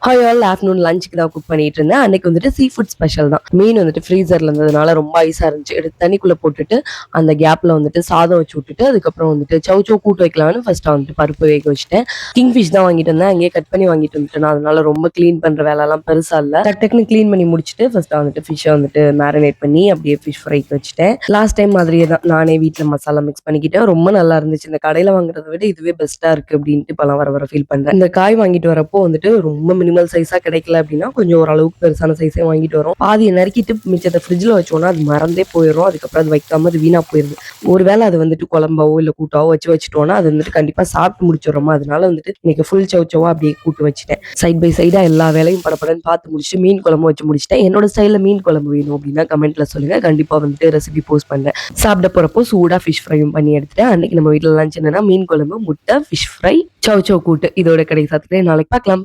Hi all, afternoon லஞ்சுக்கு தான் cook பண்ணிட்டு இருந்தேன். அன்னைக்கு வந்துட்டு சீ ஃபுட் ஸ்பெஷல் தான். மீன் வந்துட்டு ஃப்ரீசர்ல இருந்ததுனால ரொம்ப ஐஸா இருந்துச்சு. எடுத்து தண்ணிக்குள்ள போட்டுட்டு அந்த கேப்ல வந்துட்டு சாதம் வச்சு விட்டுட்டு அதுக்கப்புறம் வந்துட்டு சௌ கூட்டு வைக்கலாம்னு ஃபர்ஸ்ட் வந்துட்டு பருப்பு வேக வச்சுட்டேன். கிங் ஃபிஷ் தான் வாங்கிட்டு வந்தேன். அங்கேயே கட் பண்ணி வாங்கிட்டு வந்துட்டேன். அதனால ரொம்ப க்ளீன் பண்ற வேலைலாம் பெருசா இல்ல. டக்குன்னு க்ளீன் பண்ணி முடிச்சுட்டு ஃபர்ஸ்ட் வந்துட்டு ஃபிஷ்ஷை வந்துட்டு மேரினேட் பண்ணி அப்படியே ஃபிஷ் ஃப்ரைக்கு வச்சுட்டேன். லாஸ்ட் டைம் மாதிரியே தான் நானே வீட்டில் மசாலா மிக்ஸ் பண்ணிக்கிட்டேன். ரொம்ப நல்லா இருந்துச்சு. இந்த கடையில வாங்குறத விட இதுவே பெஸ்ட்டா இருக்கு அப்படின்ட்டு இப்பெல்லாம் வர வர ஃபீல் பண்றேன். இந்த காய் வாங்கிட்டு வரப்போ வந்துட்டு ரொம்ப மினிமல் சைஸா கிடைக்கல அப்படின்னா கொஞ்சம் ஓரளவுக்கு பெருசான சைஸே வாங்கிட்டு வரோம். பாதியை நறுக்கிட்டு மிச்சத்தை ஃப்ரிட்ஜில் வச்சோம்னா அது மறந்தே போயிடும். அதுக்கப்புறம் அது வைக்காம அது வீணா போயிருது. ஒருவேளை அது வந்துட்டு குழம்பாவோ இல்லை கூட்டாவோ வச்சுட்டோம்னா அது வந்துட்டு கண்டிப்பா சாப்பிட்டு முடிச்சிடுறோமா. அதனால வந்துட்டு இன்னைக்கு ஃபுல் சௌச்சவா அப்படியே கூட்டு வச்சுட்டேன். சைட் பை சைடா எல்லா வேலையும் படப்படன்னு பார்த்து முடிச்சுட்டு மீன் குழம்பு வச்சு முடிச்சிட்டேன். என்னோட ஸ்டைலில் மீன் குழம்பு வேணும் அப்படின்னா கமெண்ட்ல சொல்லுங்க. கண்டிப்பா வந்துட்டு ரெசிபி போஸ்ட் பண்றேன். சாப்பிட போறப்போ சூடா ஃபிஷ் ஃப்ரையும் பண்ணி எடுத்துட்டேன். அன்னைக்கு நம்ம வீட்டில் லஞ்ச் என்னன்னா மீன் குழம்பு, முட்டை, ஃபிஷ் ஃப்ரை, சௌ கூட்டு. இதோட கடை சாத்துக்கிறேன். நாளைக்கு பார்க்கலாம்.